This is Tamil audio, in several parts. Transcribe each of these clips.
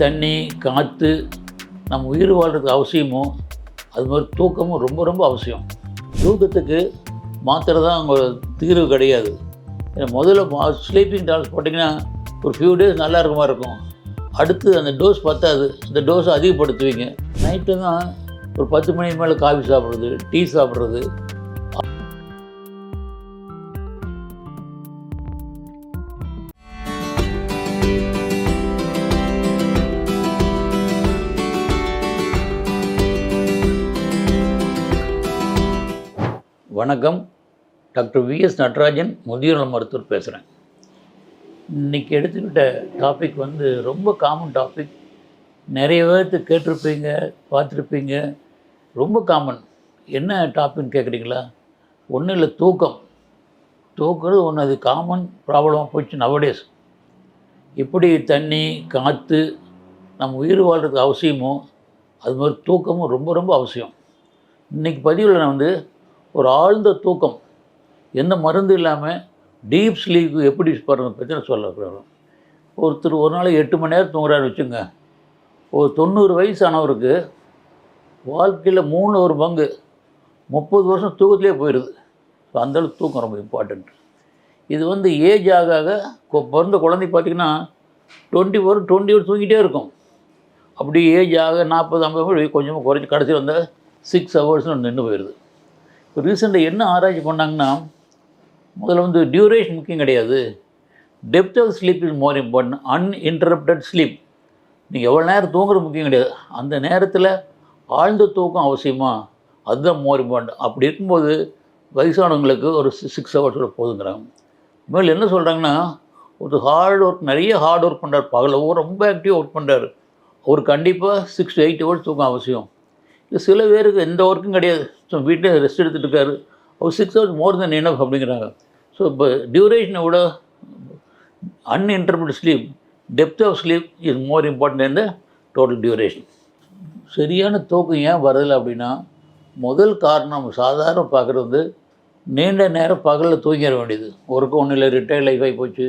தண்ணி, காற்று நம்ம உயிர் வாழ்கிறதுக்கு அவசியமோ அது மாதிரி தூக்கமும் ரொம்ப ரொம்ப அவசியம். தூக்கத்துக்கு மாத்திரை தான் அங்கே தீர்வு கிடையாது. ஏன்னா முதல்ல ஸ்லீப்பிங் டேப்லெட்ஸ் போட்டிங்கன்னா ஒரு ஃபியூ டேஸ் நல்லா இருக்க மாதிரி இருக்கும். அடுத்து அந்த டோஸ் பத்தாது, இந்த டோஸை அதிகப்படுத்துவீங்க. நைட்டு தான் ஒரு 10 மணிக்கு மேலே காஃபி சாப்பிட்றது, டீ சாப்பிட்றது. வணக்கம், டாக்டர் விஎஸ் நடராஜன், முதியோர் நல மருத்துவர் பேசுகிறேன். இன்றைக்கி எடுத்துக்கிட்ட டாபிக் ரொம்ப காமன் டாபிக். நிறைய பேர்த்து கேட்டிருப்பீங்க, பார்த்துருப்பீங்க. ரொம்ப காமன். என்ன டாபிக்னு கேட்குறீங்களா? ஒன்றும் இல்லை, தூக்கம். தூக்குறது ஒன்று, அது காமன் ப்ராப்ளமாக போச்சு நவடேஸ். எப்படி தண்ணி, காற்று நம்ம உயிர் வாழ்கிறதுக்கு அவசியமோ அது மாதிரி தூக்கமும் ரொம்ப ரொம்ப அவசியம். இன்றைக்கி பதிவில் நான் ஒரு ஆழ்ந்த தூக்கம், எந்த மருந்து இல்லாமல் டீப் ஸ்லீப் எப்படி போகிறத பற்றி நான் சொல்ல போகிறேன். ஒருத்தர் ஒரு நாளைக்கு 8 மணி நேரம் தூங்குறாரு வச்சுங்க. ஒரு 90 வயசானவருக்கு வாழ்க்கையில் 3 பங்கு 30 வருஷம் தூக்கத்திலே போயிடுது. ஸோ அந்தளவுக்கு தூக்கம் ரொம்ப இம்பார்ட்டண்ட். இது ஏஜ் ஆக ஆக பிறந்த குழந்தை பார்த்திங்கன்னா 20 ஹவர் தூங்கிட்டே இருக்கும். அப்படி ஏஜ் ஆக 40-50 கொஞ்சமாக குறைஞ்சி கடைசியில் 6 ஹவர்ஸ்னு நின்று போயிடுது. இப்போ ரீசெண்டாக என்ன ஆராய்ச்சி பண்ணாங்கன்னா, முதல்ல டியூரேஷன் முக்கியம் கிடையாது, depth of sleep is more important. Uninterrupted sleep. நீங்கள் எவ்வளோ நேரம் தூங்குறது முக்கியம் கிடையாது, அந்த நேரத்தில் ஆழ்ந்த தூக்கம் அவசியமா, அதுதான் மோர் இம்பார்ட்டன்ட். அப்படி இருக்கும்போது வயசானவங்களுக்கு ஒரு 6 ஹவர்ஸோட போதுங்கிறாங்க. மேலே என்ன சொல்கிறாங்கன்னா, ஒரு நிறைய ஹார்ட் ஒர்க் பண்ணுறாரு, பகலில் ரொம்ப ஆக்டிவாக ஒர்க் பண்ணுறாரு, அவர் கண்டிப்பாக 6 to 8 ஹவர்ஸ் தூக்கம் அவசியம். இல்லை சில பேருக்கு எந்த ஒர்க்கும் கிடையாது, ஸோ வீட்டிலே ரெஸ்ட் எடுத்துகிட்டு இருக்காரு, அவர் 6 ஹவர்ஸ் மோர் தென் எனஃப் அப்படிங்கிறாங்க. ஸோ இப்போ டியூரேஷனை விட unintermitted sleep, depth of sleep is more important இந்த டோட்டல் டியூரேஷன். சரியான தூக்கம் ஏன் வரதில்லை அப்படின்னா, முதல் காரணம் நம்ம சாதாரண பார்க்குறது நீண்ட நேரம் பகலில் தூங்கிட வேண்டியது. ஒருக்கும் ஒன்றும் இல்லை, ரிட்டையர்ட் லைஃப் ஆகி போச்சு,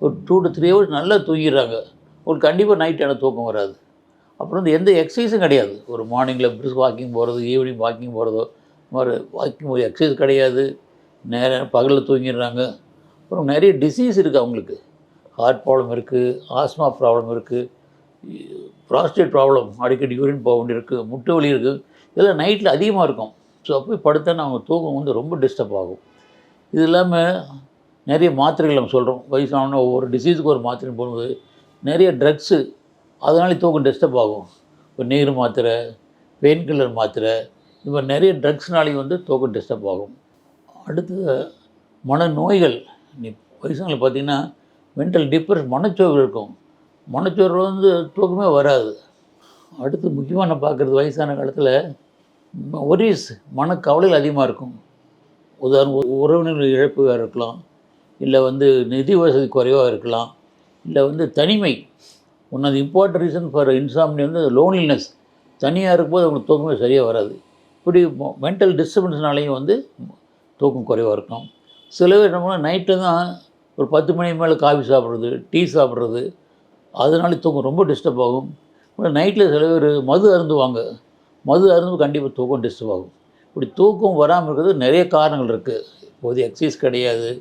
ஒரு 2 to 3 ஹவர்ஸ் நல்லா தூங்கிடுறாங்க, உங்களுக்கு கண்டிப்பாக நைட் ஆனால் தூக்கம் வராது. அப்புறம் எந்த எக்ஸசைஸும் கிடையாது. ஒரு மார்னிங்கில் பிரிஸ்க் வாக்கிங் போகிறது, ஈவினிங் வாக்கிங் போகிறதோ, மாதிரி வாக்கிங் ஒரு எக்ஸசைஸ் கிடையாது, நேரம் பகலில் தூங்கிடுறாங்க. அப்புறம் நிறைய டிசீஸ் இருக்குது அவங்களுக்கு. ஹார்ட் ப்ராப்ளம் இருக்குது, ஆஸ்மா ப்ராப்ளம் இருக்குது, ப்ராஸ்டேட் ப்ராப்ளம், அடிக்கடி யூரின் போக வேண்டி இருக்குது, முட்டு வலி இருக்குது. இதெல்லாம் நைட்டில் அதிகமாக இருக்கும். ஸோ அப்போ படுத்தோன்னா அவங்க தூக்கம் ரொம்ப டிஸ்டர்ப் ஆகும். இது இல்லாமல் நிறைய மாத்திரைகள் நம்ம சொல்கிறோம், வயசான ஒவ்வொரு டிசீஸுக்கு ஒரு மாத்திரை போடும்போது நிறைய ட்ரக்ஸு, அதனால தூக்கம் டிஸ்டர்ப் ஆகும். இப்போ நீர் மாத்திரை, பெயின் கில்லர் மாத்திரை, இது மாதிரி நிறைய ட்ரக்ஸ்னாலேயும் தூக்கம் டிஸ்டர்ப் ஆகும். அடுத்து மனநோய்கள். நீ வயசானவங்களை பார்த்திங்கன்னா மென்டல் டிப்ரெஷன், மனச்சோர்வு இருக்கும். மனச்சோர்வு தூக்கமே வராது. அடுத்து முக்கியமாக நான் பார்க்குறது வயசான காலத்தில் ஒரீஸ், மனக்கவலைகள் அதிகமாக இருக்கும். உதாரணம், உறவினர்கள் இழப்பாக இருக்கலாம், இல்லை நிதி வசதி குறைவாக இருக்கலாம், இல்லை தனிமை. One of the important reason for insomnia loneliness. தனியாக இருக்கும்போது அவங்களுக்கு தூக்கமே சரியாக வராது. இப்படி மென்டல் டிஸ்டர்பன்ஸ்னாலேயும் தூக்கம் குறைவாக இருக்கும். சில பேர் என்ன நைட்டு தான் ஒரு 10 மணிக்கு மேலே காஃபி சாப்பிட்றது, டீ சாப்பிட்றது, அதனால தூக்கம் ரொம்ப டிஸ்டர்ப் ஆகும். நைட்டில் சில பேர் மது அருந்துவாங்க, மது அருந்து கண்டிப்பாக தூக்கம் டிஸ்டர்ப் ஆகும். இப்படி தூக்கம் வராமல் இருக்கிறது நிறைய காரணங்கள் இருக்குது. இப்போது எக்ஸசைஸ் கிடையாது,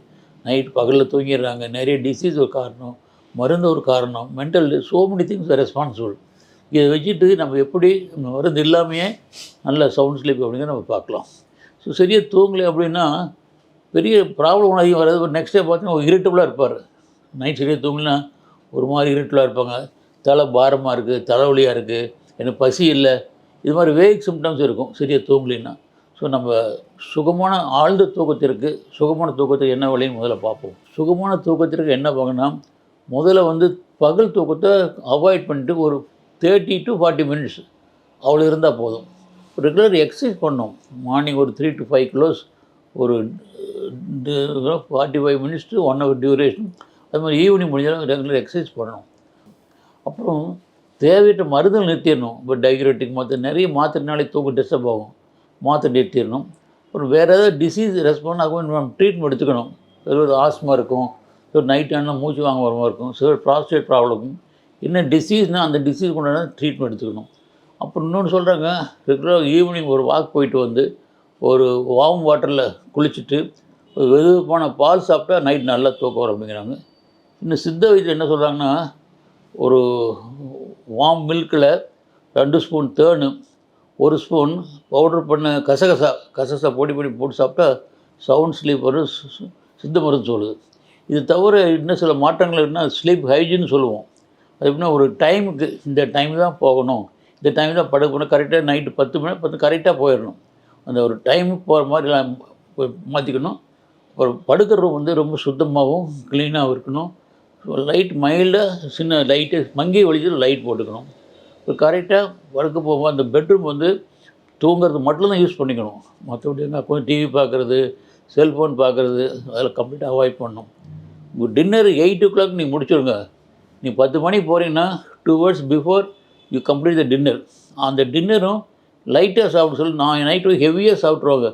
நைட் பகலில் தூங்கிடுறாங்க, நிறைய டிசீஸ் ஒரு காரணம், மருந்து ஒரு காரணம், mental so many things responsible. இதை வச்சுட்டு நம்ம எப்படி மருந்து இல்லாமையே நல்ல சவுண்ட் ஸ்லீப் அப்படிங்கிறத நம்ம பார்க்கலாம். ஸோ சரியாக தூங்கலை அப்படின்னா பெரிய ப்ராப்ளம் அதிகம் வராது. நெக்ஸ்ட் டே பார்த்தீங்கன்னா இரிட்டபுளாக இருப்பார். நைட் சரியாக தூங்கினா ஒரு மாதிரி இரிட்டபுளாக இருப்பாங்க, தலை பாரமாக இருக்குது, தலைவலியாக இருக்குது, எனக்கு பசி இல்லை, இது மாதிரி வேக் சிம்டம்ஸ் இருக்கும் சரியாக தூங்கலைன்னா. ஸோ நம்ம சுகமான ஆழ்ந்த தூக்கத்திற்கு, சுகமான தூக்கத்துக்கு என்ன வழின்னு முதல்ல பார்ப்போம். சுகமான தூக்கத்திற்கு என்ன பார்க்கணும்னா, முதல்ல பகல் தூக்கத்தை அவாய்ட் பண்ணிட்டு ஒரு 30 to 40 மினிட்ஸ் அவ்வளோ இருந்தால் போதும். ரெகுலர் எக்ஸசைஸ் பண்ணணும். மார்னிங் ஒரு 3 to 5 கிலோஸ், ஒரு 45 மினிட்ஸ் to 1 hour டியூரேஷன். அது மாதிரி ஈவினிங் முடிஞ்சாலும் ரெகுலர் எக்ஸசைஸ் பண்ணணும். அப்புறம் தேவையற்ற மருந்துகள் நிறுத்திடணும். இப்போ டைக்ரெட்டிக் மாத்திரை, நிறைய மாத்திரைனாலே தூக்கம் டிஸ்டர்ப் ஆகும், மாத்திரை நிறுத்திடணும். அப்புறம் வேறு ஏதாவது டிசீஸ் ரெஸ்பாண்ட் ஆகும், நம்ம ட்ரீட்மெண்ட் எடுத்துக்கணும். ஒரு ஆஸ்மா இருக்கும், ஸோ நைட் ஆனால் மூச்சு வாங்க வர மாதிரி இருக்கும், சில ப்ராஸ்டேட் ப்ராப்ளம், என்ன டிசீஸ்னால் அந்த டிசீஸ் கொண்டாட ட்ரீட்மெண்ட் எடுத்துக்கணும். அப்புறம் இன்னொன்று சொல்கிறாங்க, ரெகுலராக ஈவினிங் ஒரு வாக் போயிட்டு வந்து ஒரு வார்ம் வாட்டரில் குளிச்சுட்டு ஒரு வெதுவெப்பான பால் சாப்பிட்டா நைட் நல்லா தூக்கம் வரும் அப்படிங்கிறாங்க. இன்னும் சித்த வைத்தியம் என்ன சொல்கிறாங்கன்னா, ஒரு வார்ம் மில்கில் 2 ஸ்பூன் தேனு, 1 ஸ்பூன் பவுடர் பண்ண கசகசா பொடி போட்டு சாப்பிட்டா சவுண்ட் ஸ்லீப் வரும், சித்த மருந்து சொல்லுது. இது தவிர இன்னும் சில மாற்றங்கள் இருந்தால் ஸ்லீப் ஹைஜீன் சொல்லுவோம். அது எப்படின்னா, ஒரு டைமுக்கு இந்த டைம் தான் போகணும், இந்த டைம் தான் படுக்கணும், கரெக்டாக நைட்டு 10 மணி கரெக்டாக போயிடணும். அந்த ஒரு டைமுக்கு போகிற மாதிரிலாம் மாற்றிக்கணும். ஒரு படுக்கிற ரூம் வந்து ரொம்ப சுத்தமாகவும் க்ளீனாகவும் இருக்கணும். லைட் மைல்டாக சின்ன லைட்டு மங்கி ஒளிச்சு லைட் போட்டுக்கணும். இப்போ கரெக்டாக படுக்க போகும்போது அந்த பெட்ரூம் வந்து தூங்குறது மட்டும்தான் யூஸ் பண்ணிக்கணும். மற்றபடி கொஞ்சம் டிவி பார்க்குறது, செல்ஃபோன் பார்க்குறது அதில் கம்ப்ளீட்டாக அவாய்ட் பண்ணணும். உங்கள் டின்னர் 8 o'clock நீங்கள் முடிச்சுடுங்க. நீ 10 மணிக்கு போகிறீங்கன்னா 2 hours before you complete the dinner. அந்த டின்னரும் லைட்டாக சாப்பிட சொல்லி, நான் நைட்டு ஹெவியாக சாப்பிட்ருவாங்க.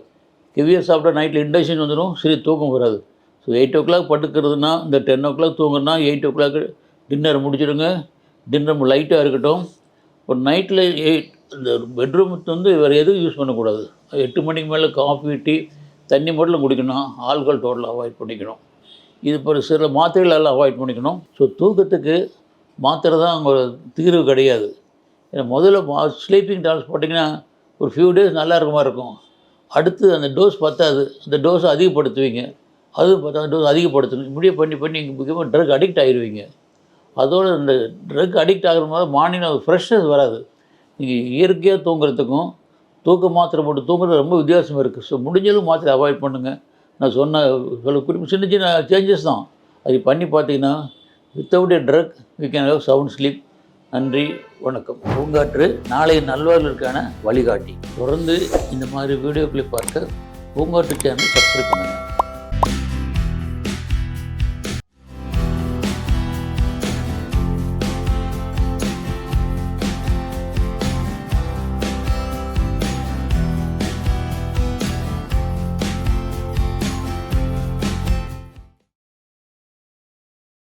ஹெவியாக சாப்பிட்டா நைட்டில் இன்டைஜஷன் வந்துடும், சரி தூக்கம் வராது. ஸோ 8 o'clock படுக்கிறதுனா இந்த 10 o'clock தூங்குறதுனா 8 o'clock டின்னர் முடிச்சிடுங்க. டின்னர் லைட்டாக இருக்கட்டும். ஒரு நைட்டில் இந்த பெட்ரூம் வந்து வேறு எதுவும் யூஸ் பண்ணக்கூடாது. 8 மணிக்கு மேலே காஃபி, டீ, தண்ணி மட்டும் குடிக்கணும். ஆல்கஹால் டோட்டலாக அவாய்ட் பண்ணிக்கணும். இது இப்போ சில மாத்திரைகளெல்லாம் அவாய்ட் பண்ணிக்கணும். ஸோ தூக்கத்துக்கு மாத்திரை தான் அவங்க தீர்வு கிடையாது. ஏன்னா முதல்ல ஸ்லீப்பிங் டாப்ஸ் போட்டிங்கன்னா ஒரு ஃபியூ டேஸ் நல்லா இருக்க மாதிரி இருக்கும். அடுத்து அந்த டோஸ் பத்தாது, அந்த டோஸை அதிகப்படுத்துவீங்க. அது பத்தாது, டோஸ் அதிகப்படுத்தணும். இப்படியே பண்ணி முக்கியமாக ட்ரக் அடிக்ட் ஆகிடுவீங்க. அதோடு இந்த ட்ரக் அடிக்ட் ஆகிற மாதிரி மார்னிங் அது ஃப்ரெஷ்னஸ் வராது. நீங்கள் இயற்கையாக தூங்குறதுக்கும் தூக்க மாத்திரை போட்டு தூங்குறது ரொம்ப வித்தியாசம் இருக்குது. ஸோ முடிஞ்சளவு மாத்திரை அவாய்ட் பண்ணுங்கள். நான் சொன்ன குறிப்பிட்ட சின்ன சேஞ்சஸ் தான். அது பண்ணி பார்த்தீங்கன்னா without a drug we can have sound sleep. நன்றி, வணக்கம். பூங்காற்று நாளைய நல்வாழ்விற்கான வழிகாட்டி. தொடர்ந்து இந்த மாதிரி வீடியோக்களை பார்க்க பூங்காற்று சேனலை சப்ஸ்கிரைப் பண்ணுங்கள்.